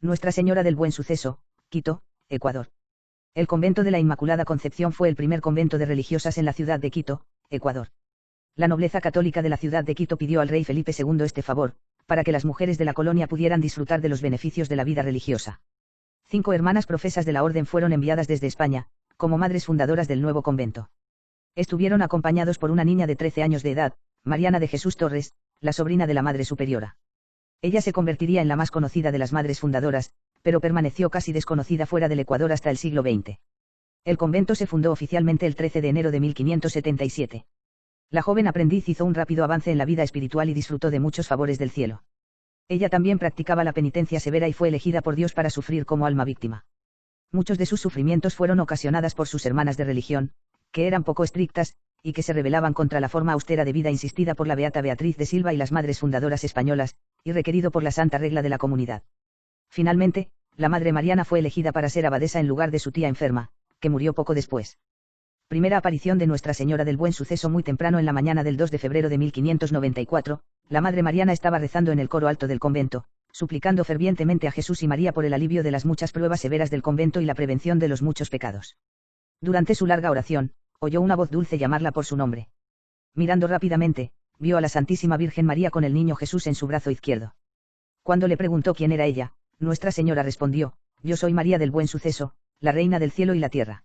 Nuestra Señora del Buen Suceso, Quito, Ecuador. El convento de la Inmaculada Concepción fue el primer convento de religiosas en la ciudad de Quito, Ecuador. La nobleza católica de la ciudad de Quito pidió al rey Felipe II este favor, para que las mujeres de la colonia pudieran disfrutar de los beneficios de la vida religiosa. 5 hermanas profesas de la orden fueron enviadas desde España, como madres fundadoras del nuevo convento. Estuvieron acompañados por una niña de 13 años de edad, Mariana de Jesús Torres, la sobrina de la Madre Superiora. Ella se convertiría en la más conocida de las madres fundadoras, pero permaneció casi desconocida fuera del Ecuador hasta el siglo XX. El convento se fundó oficialmente el 13 de enero de 1577. La joven aprendiz hizo un rápido avance en la vida espiritual y disfrutó de muchos favores del cielo. Ella también practicaba la penitencia severa y fue elegida por Dios para sufrir como alma víctima. Muchos de sus sufrimientos fueron ocasionadas por sus hermanas de religión, que eran poco estrictas, y que se rebelaban contra la forma austera de vida insistida por la beata Beatriz de Silva y las madres fundadoras españolas, y requerido por la santa regla de la comunidad. Finalmente, la Madre Mariana fue elegida para ser abadesa en lugar de su tía enferma, que murió poco después. Primera aparición de Nuestra Señora del Buen Suceso. Muy temprano en la mañana del 2 de febrero de 1594, la Madre Mariana estaba rezando en el coro alto del convento, suplicando fervientemente a Jesús y María por el alivio de las muchas pruebas severas del convento y la prevención de los muchos pecados. Durante su larga oración, oyó una voz dulce llamarla por su nombre. Mirando rápidamente, vio a la Santísima Virgen María con el niño Jesús en su brazo izquierdo. Cuando le preguntó quién era ella, Nuestra Señora respondió: yo soy María del Buen Suceso, la Reina del cielo y la tierra.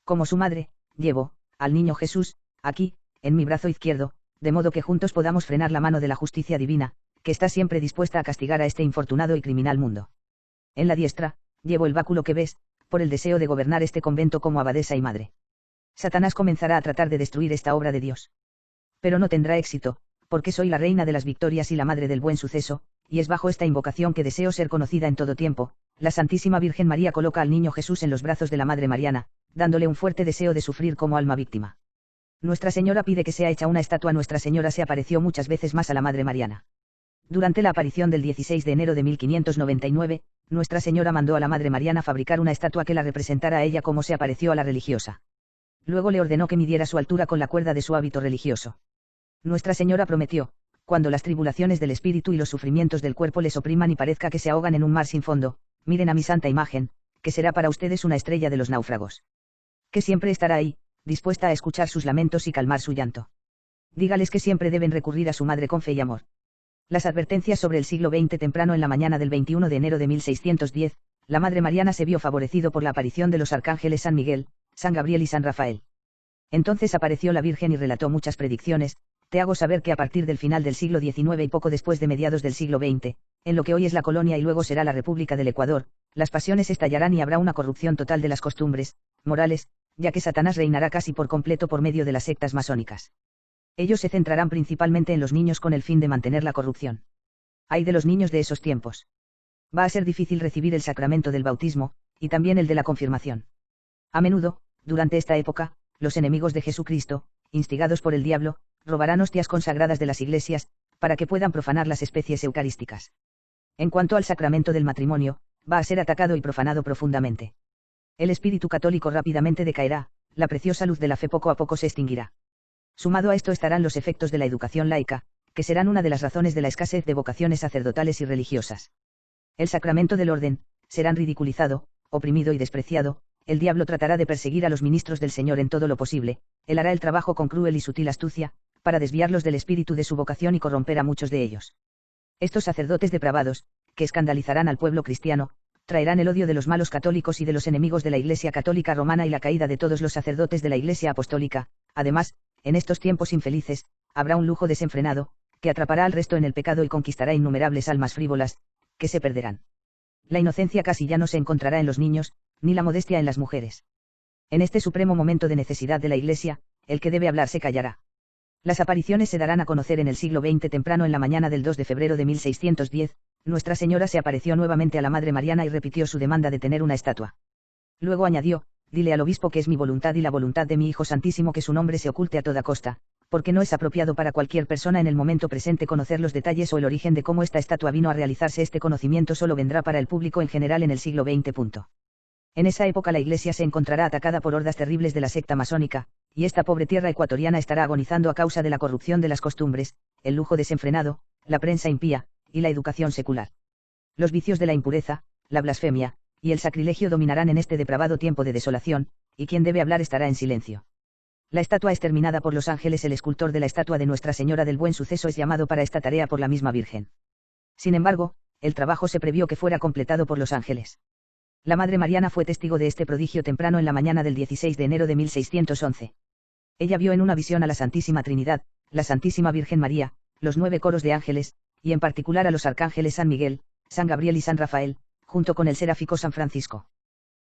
Como su madre, llevo al niño Jesús aquí, en mi brazo izquierdo, de modo que juntos podamos frenar la mano de la justicia divina, que está siempre dispuesta a castigar a este infortunado y criminal mundo. En la diestra, llevo el báculo que ves, por el deseo de gobernar este convento como abadesa y madre. Satanás comenzará a tratar de destruir esta obra de Dios. Pero no tendrá éxito, porque soy la reina de las victorias y la madre del buen suceso, y es bajo esta invocación que deseo ser conocida en todo tiempo. La Santísima Virgen María coloca al niño Jesús en los brazos de la Madre Mariana, dándole un fuerte deseo de sufrir como alma víctima. Nuestra Señora pide que sea hecha una estatua. Nuestra Señora se apareció muchas veces más a la Madre Mariana. Durante la aparición del 16 de enero de 1599, Nuestra Señora mandó a la Madre Mariana fabricar una estatua que la representara a ella como se apareció a la religiosa. Luego le ordenó que midiera su altura con la cuerda de su hábito religioso. Nuestra Señora prometió: cuando las tribulaciones del espíritu y los sufrimientos del cuerpo les opriman y parezca que se ahogan en un mar sin fondo, miren a mi santa imagen, que será para ustedes una estrella de los náufragos. Que siempre estará ahí, dispuesta a escuchar sus lamentos y calmar su llanto. Dígales que siempre deben recurrir a su madre con fe y amor. Las advertencias sobre el siglo XX. Temprano en la mañana del 21 de enero de 1610, la Madre Mariana se vio favorecido por la aparición de los arcángeles San Miguel, San Gabriel y San Rafael. Entonces apareció la Virgen y relató muchas predicciones. Te hago saber que a partir del final del siglo XIX y poco después de mediados del siglo XX, en lo que hoy es la colonia y luego será la República del Ecuador, las pasiones estallarán y habrá una corrupción total de las costumbres morales, ya que Satanás reinará casi por completo por medio de las sectas masónicas. Ellos se centrarán principalmente en los niños con el fin de mantener la corrupción. Ay de los niños de esos tiempos. Va a ser difícil recibir el sacramento del bautismo, y también el de la confirmación. A menudo, durante esta época, los enemigos de Jesucristo, instigados por el diablo, robarán hostias consagradas de las iglesias, para que puedan profanar las especies eucarísticas. En cuanto al sacramento del matrimonio, va a ser atacado y profanado profundamente. El espíritu católico rápidamente decaerá, la preciosa luz de la fe poco a poco se extinguirá. Sumado a esto estarán los efectos de la educación laica, que serán una de las razones de la escasez de vocaciones sacerdotales y religiosas. El sacramento del orden, serán ridiculizado, oprimido y despreciado. El diablo tratará de perseguir a los ministros del Señor en todo lo posible, él hará el trabajo con cruel y sutil astucia, para desviarlos del espíritu de su vocación y corromper a muchos de ellos. Estos sacerdotes depravados, que escandalizarán al pueblo cristiano, traerán el odio de los malos católicos y de los enemigos de la Iglesia católica romana y la caída de todos los sacerdotes de la Iglesia apostólica. Además, en estos tiempos infelices, habrá un lujo desenfrenado, que atrapará al resto en el pecado y conquistará innumerables almas frívolas, que se perderán. La inocencia casi ya no se encontrará en los niños, ni la modestia en las mujeres. En este supremo momento de necesidad de la Iglesia, el que debe hablar se callará. Las apariciones se darán a conocer en el siglo XX. Temprano en la mañana del 2 de febrero de 1610, Nuestra Señora se apareció nuevamente a la Madre Mariana y repitió su demanda de tener una estatua. Luego añadió: dile al obispo que es mi voluntad y la voluntad de mi Hijo Santísimo que su nombre se oculte a toda costa, porque no es apropiado para cualquier persona en el momento presente conocer los detalles o el origen de cómo esta estatua vino a realizarse. Este conocimiento solo vendrá para el público en general en el siglo XX. En esa época la Iglesia se encontrará atacada por hordas terribles de la secta masónica, y esta pobre tierra ecuatoriana estará agonizando a causa de la corrupción de las costumbres, el lujo desenfrenado, la prensa impía, y la educación secular. Los vicios de la impureza, la blasfemia, y el sacrilegio dominarán en este depravado tiempo de desolación, y quien debe hablar estará en silencio. La estatua es terminada por los ángeles. El escultor de la estatua de Nuestra Señora del Buen Suceso es llamado para esta tarea por la misma Virgen. Sin embargo, el trabajo se previó que fuera completado por los ángeles. La Madre Mariana fue testigo de este prodigio temprano en la mañana del 16 de enero de 1611. Ella vio en una visión a la Santísima Trinidad, la Santísima Virgen María, los 9 coros de ángeles, y en particular a los arcángeles San Miguel, San Gabriel y San Rafael, junto con el seráfico San Francisco.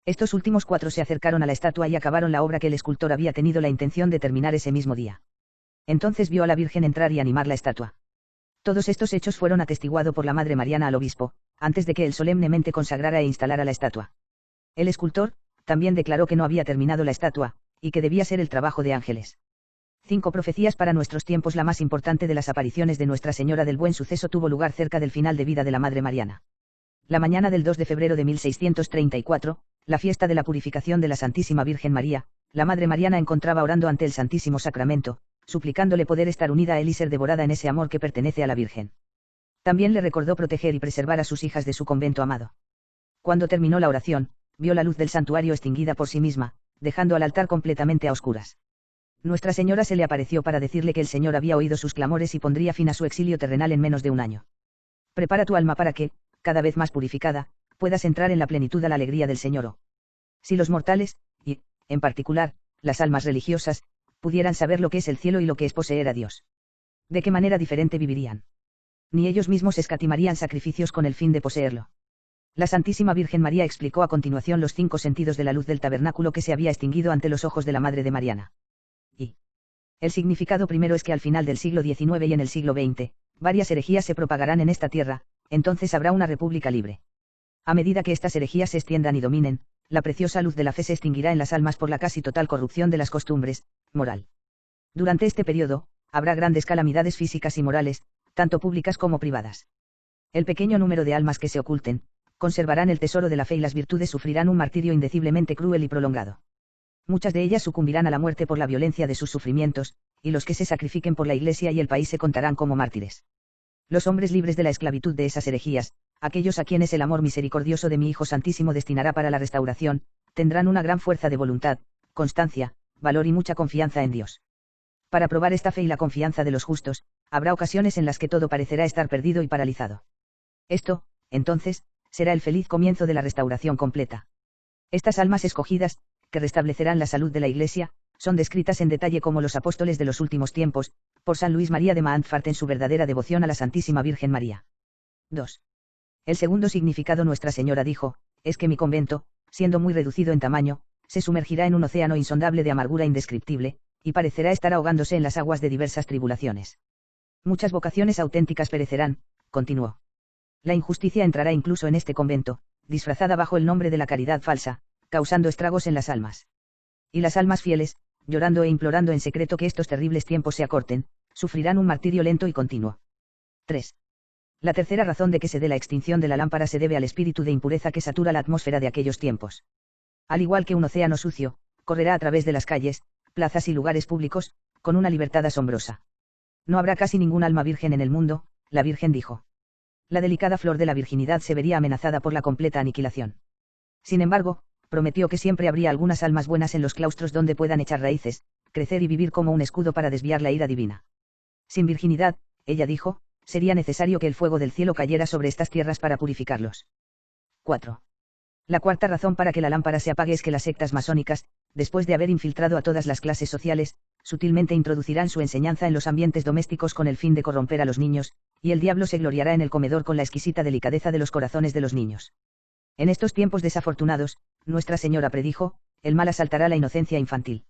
Estos últimos 4 se acercaron a la estatua y acabaron la obra que el escultor había tenido la intención de terminar ese mismo día. Entonces vio a la Virgen entrar y animar la estatua. Todos estos hechos fueron atestiguados por la Madre Mariana al obispo, antes de que él solemnemente consagrara e instalara la estatua. El escultor, también declaró que no había terminado la estatua, y que debía ser el trabajo de ángeles. 5 profecías para nuestros tiempos. La más importante de las apariciones de Nuestra Señora del Buen Suceso tuvo lugar cerca del final de vida de la Madre Mariana. La mañana del 2 de febrero de 1634, la fiesta de la purificación de la Santísima Virgen María, la Madre Mariana encontraba orando ante el Santísimo Sacramento, suplicándole poder estar unida a él y ser devorada en ese amor que pertenece a la Virgen. También le recordó proteger y preservar a sus hijas de su convento amado. Cuando terminó la oración, vio la luz del santuario extinguida por sí misma, dejando al altar completamente a oscuras. Nuestra Señora se le apareció para decirle que el Señor había oído sus clamores y pondría fin a su exilio terrenal en menos de un año. Prepara tu alma para que, cada vez más purificada, puedas entrar en la plenitud a la alegría del Señor. Si los mortales, y, en particular, las almas religiosas, pudieran saber lo que es el cielo y lo que es poseer a Dios. ¿De qué manera diferente vivirían? Ni ellos mismos escatimarían sacrificios con el fin de poseerlo. La Santísima Virgen María explicó a continuación los 5 sentidos de la luz del tabernáculo que se había extinguido ante los ojos de la Madre de Mariana. Y el significado primero es que al final del siglo XIX y en el siglo XX, varias herejías se propagarán en esta tierra, entonces habrá una república libre. A medida que estas herejías se extiendan y dominen, la preciosa luz de la fe se extinguirá en las almas por la casi total corrupción de las costumbres, moral. Durante este periodo, habrá grandes calamidades físicas y morales, tanto públicas como privadas. El pequeño número de almas que se oculten, conservarán el tesoro de la fe y las virtudes sufrirán un martirio indeciblemente cruel y prolongado. Muchas de ellas sucumbirán a la muerte por la violencia de sus sufrimientos, y los que se sacrifiquen por la Iglesia y el país se contarán como mártires. Los hombres libres de la esclavitud de esas herejías, aquellos a quienes el amor misericordioso de mi Hijo Santísimo destinará para la restauración, tendrán una gran fuerza de voluntad, constancia, valor y mucha confianza en Dios. Para probar esta fe y la confianza de los justos, habrá ocasiones en las que todo parecerá estar perdido y paralizado. Esto, entonces, será el feliz comienzo de la restauración completa. Estas almas escogidas, que restablecerán la salud de la Iglesia, son descritas en detalle como los apóstoles de los últimos tiempos, por San Luis María de Montfort en su verdadera devoción a la Santísima Virgen María. 2. El segundo significado Nuestra Señora dijo, es que mi convento, siendo muy reducido en tamaño, se sumergirá en un océano insondable de amargura indescriptible, y parecerá estar ahogándose en las aguas de diversas tribulaciones. Muchas vocaciones auténticas perecerán, continuó. La injusticia entrará incluso en este convento, disfrazada bajo el nombre de la caridad falsa, causando estragos en las almas. Y las almas fieles, llorando e implorando en secreto que estos terribles tiempos se acorten, sufrirán un martirio lento y continuo. 3. La tercera razón de que se dé la extinción de la lámpara se debe al espíritu de impureza que satura la atmósfera de aquellos tiempos. Al igual que un océano sucio, correrá a través de las calles, plazas y lugares públicos, con una libertad asombrosa. No habrá casi ningún alma virgen en el mundo, la Virgen dijo. La delicada flor de la virginidad se vería amenazada por la completa aniquilación. Sin embargo, prometió que siempre habría algunas almas buenas en los claustros donde puedan echar raíces, crecer y vivir como un escudo para desviar la ira divina. Sin virginidad, ella dijo, sería necesario que el fuego del cielo cayera sobre estas tierras para purificarlos. 4. La cuarta razón para que la lámpara se apague es que las sectas masónicas, después de haber infiltrado a todas las clases sociales, sutilmente introducirán su enseñanza en los ambientes domésticos con el fin de corromper a los niños, y el diablo se gloriará en el comedor con la exquisita delicadeza de los corazones de los niños. En estos tiempos desafortunados, Nuestra Señora predijo, el mal asaltará la inocencia infantil.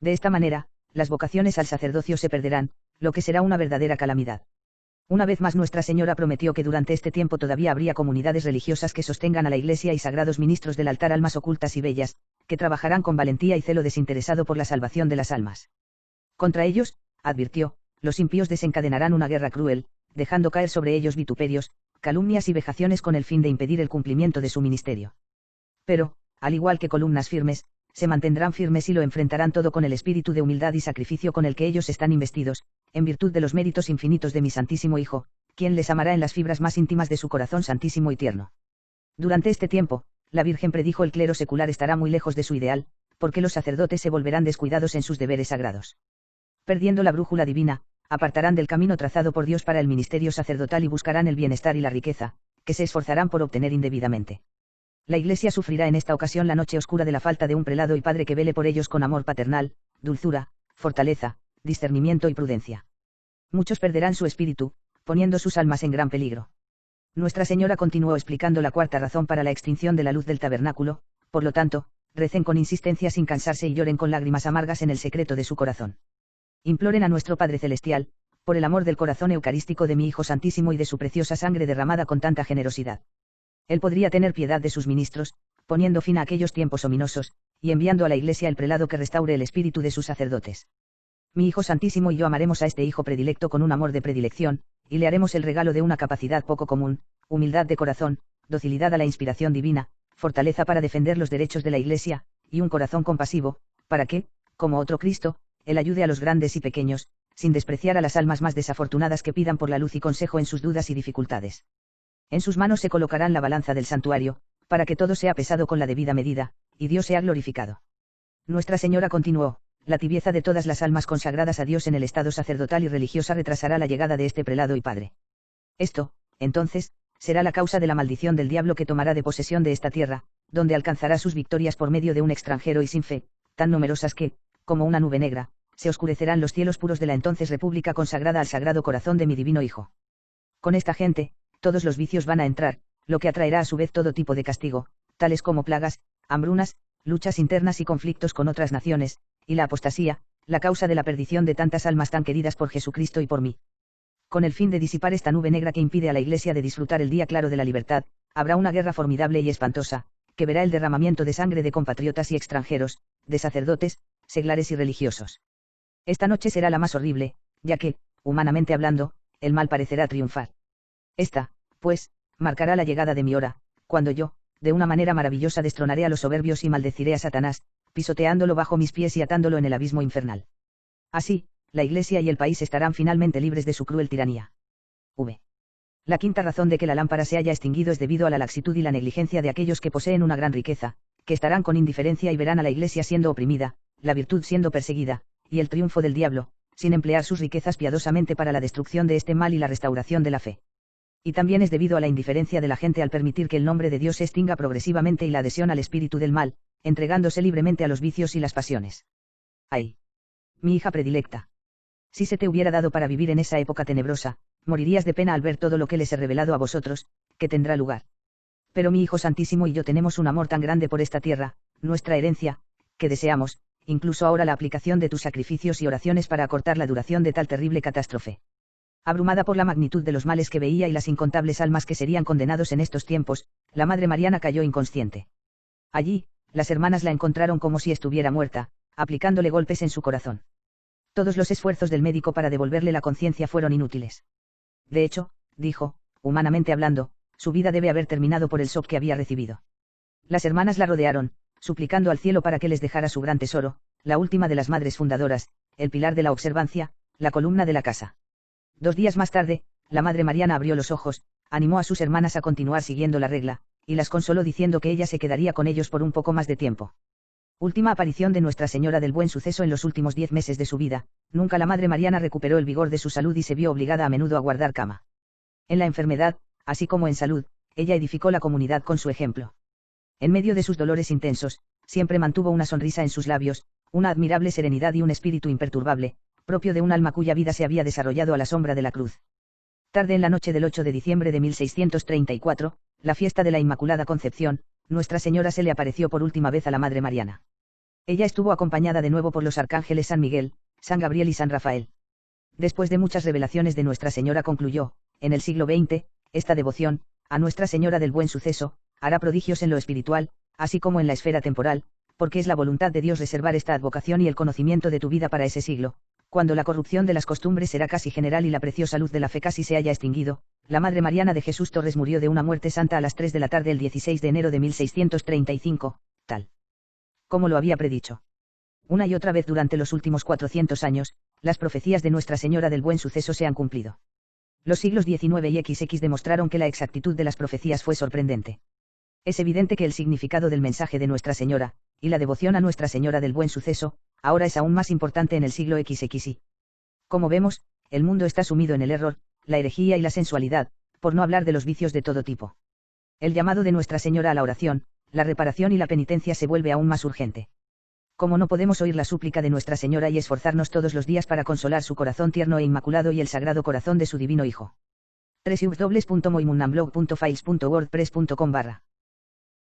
De esta manera, las vocaciones al sacerdocio se perderán, lo que será una verdadera calamidad. Una vez más Nuestra Señora prometió que durante este tiempo todavía habría comunidades religiosas que sostengan a la Iglesia y sagrados ministros del altar almas ocultas y bellas, que trabajarán con valentía y celo desinteresado por la salvación de las almas. Contra ellos, advirtió, los impíos desencadenarán una guerra cruel, dejando caer sobre ellos vituperios, calumnias y vejaciones con el fin de impedir el cumplimiento de su ministerio. Pero, al igual que columnas firmes, se mantendrán firmes y lo enfrentarán todo con el espíritu de humildad y sacrificio con el que ellos están investidos, en virtud de los méritos infinitos de mi Santísimo Hijo, quien les amará en las fibras más íntimas de su corazón santísimo y tierno. Durante este tiempo, la Virgen predijo el clero secular estará muy lejos de su ideal, porque los sacerdotes se volverán descuidados en sus deberes sagrados. Perdiendo la brújula divina, apartarán del camino trazado por Dios para el ministerio sacerdotal y buscarán el bienestar y la riqueza, que se esforzarán por obtener indebidamente. La Iglesia sufrirá en esta ocasión la noche oscura de la falta de un prelado y padre que vele por ellos con amor paternal, dulzura, fortaleza, discernimiento y prudencia. Muchos perderán su espíritu, poniendo sus almas en gran peligro. Nuestra Señora continuó explicando la cuarta razón para la extinción de la luz del tabernáculo, por lo tanto, recen con insistencia sin cansarse y lloren con lágrimas amargas en el secreto de su corazón. Imploren a nuestro Padre Celestial, por el amor del corazón eucarístico de mi Hijo Santísimo y de su preciosa sangre derramada con tanta generosidad. Él podría tener piedad de sus ministros, poniendo fin a aquellos tiempos ominosos, y enviando a la Iglesia el prelado que restaure el espíritu de sus sacerdotes. Mi Hijo Santísimo y yo amaremos a este Hijo predilecto con un amor de predilección, y le haremos el regalo de una capacidad poco común, humildad de corazón, docilidad a la inspiración divina, fortaleza para defender los derechos de la Iglesia, y un corazón compasivo, para que, como otro Cristo, Él ayude a los grandes y pequeños, sin despreciar a las almas más desafortunadas que pidan por la luz y consejo en sus dudas y dificultades. En sus manos se colocarán la balanza del santuario, para que todo sea pesado con la debida medida, y Dios sea glorificado. Nuestra Señora continuó, la tibieza de todas las almas consagradas a Dios en el estado sacerdotal y religiosa retrasará la llegada de este prelado y padre. Esto, entonces, será la causa de la maldición del diablo que tomará de posesión de esta tierra, donde alcanzará sus victorias por medio de un extranjero y sin fe, tan numerosas que, como una nube negra, se oscurecerán los cielos puros de la entonces república consagrada al sagrado corazón de mi divino Hijo. Con esta gente, todos los vicios van a entrar, lo que atraerá a su vez todo tipo de castigo, tales como plagas, hambrunas, luchas internas y conflictos con otras naciones, y la apostasía, la causa de la perdición de tantas almas tan queridas por Jesucristo y por mí. Con el fin de disipar esta nube negra que impide a la Iglesia de disfrutar el día claro de la libertad, habrá una guerra formidable y espantosa, que verá el derramamiento de sangre de compatriotas y extranjeros, de sacerdotes, seglares y religiosos. Esta noche será la más horrible, ya que, humanamente hablando, el mal parecerá triunfar. Esta, pues, marcará la llegada de mi hora, cuando yo, de una manera maravillosa destronaré a los soberbios y maldeciré a Satanás, pisoteándolo bajo mis pies y atándolo en el abismo infernal. Así, la Iglesia y el país estarán finalmente libres de su cruel tiranía. V. La quinta razón de que la lámpara se haya extinguido es debido a la laxitud y la negligencia de aquellos que poseen una gran riqueza, que estarán con indiferencia y verán a la Iglesia siendo oprimida, la virtud siendo perseguida, y el triunfo del diablo, sin emplear sus riquezas piadosamente para la destrucción de este mal y la restauración de la fe. Y también es debido a la indiferencia de la gente al permitir que el nombre de Dios se extinga progresivamente y la adhesión al espíritu del mal, entregándose libremente a los vicios y las pasiones. ¡Ay! Mi hija predilecta. Si se te hubiera dado para vivir en esa época tenebrosa, morirías de pena al ver todo lo que les he revelado a vosotros, que tendrá lugar. Pero mi Hijo Santísimo y yo tenemos un amor tan grande por esta tierra, nuestra herencia, que deseamos, incluso ahora la aplicación de tus sacrificios y oraciones para acortar la duración de tal terrible catástrofe. Abrumada por la magnitud de los males que veía y las incontables almas que serían condenados en estos tiempos, la Madre Mariana cayó inconsciente. Allí, las hermanas la encontraron como si estuviera muerta, aplicándole golpes en su corazón. Todos los esfuerzos del médico para devolverle la conciencia fueron inútiles. De hecho, dijo, humanamente hablando, su vida debe haber terminado por el shock que había recibido. Las hermanas la rodearon, suplicando al cielo para que les dejara su gran tesoro, la última de las madres fundadoras, el pilar de la observancia, la columna de la casa. 2 días más tarde, la Madre Mariana abrió los ojos, animó a sus hermanas a continuar siguiendo la regla, y las consoló diciendo que ella se quedaría con ellos por un poco más de tiempo. Última aparición de Nuestra Señora del Buen Suceso en los últimos 10 meses de su vida, nunca la Madre Mariana recuperó el vigor de su salud y se vio obligada a menudo a guardar cama. En la enfermedad, así como en salud, ella edificó la comunidad con su ejemplo. En medio de sus dolores intensos, siempre mantuvo una sonrisa en sus labios, una admirable serenidad y un espíritu imperturbable, propio de un alma cuya vida se había desarrollado a la sombra de la cruz. Tarde en la noche del 8 de diciembre de 1634, la fiesta de la Inmaculada Concepción, Nuestra Señora se le apareció por última vez a la Madre Mariana. Ella estuvo acompañada de nuevo por los arcángeles San Miguel, San Gabriel y San Rafael. Después de muchas revelaciones de Nuestra Señora concluyó, en el siglo XX, esta devoción, a Nuestra Señora del Buen Suceso, hará prodigios en lo espiritual, así como en la esfera temporal, porque es la voluntad de Dios reservar esta advocación y el conocimiento de tu vida para ese siglo, cuando la corrupción de las costumbres será casi general y la preciosa luz de la fe casi se haya extinguido. La Madre Mariana de Jesús Torres murió de una muerte santa a las 3 de la tarde el 16 de enero de 1635, tal como lo había predicho. Una y otra vez durante los últimos 400 años, las profecías de Nuestra Señora del Buen Suceso se han cumplido. Los siglos XIX y XX demostraron que la exactitud de las profecías fue sorprendente. Es evidente que el significado del mensaje de Nuestra Señora, y la devoción a Nuestra Señora del Buen Suceso, ahora es aún más importante en el siglo XXI. Como vemos, el mundo está sumido en el error, la herejía y la sensualidad, por no hablar de los vicios de todo tipo. El llamado de Nuestra Señora a la oración, la reparación y la penitencia se vuelve aún más urgente. Como no podemos oír la súplica de Nuestra Señora y esforzarnos todos los días para consolar su corazón tierno e inmaculado y el sagrado corazón de su divino Hijo. www.moimunamblog.files.wordpress.com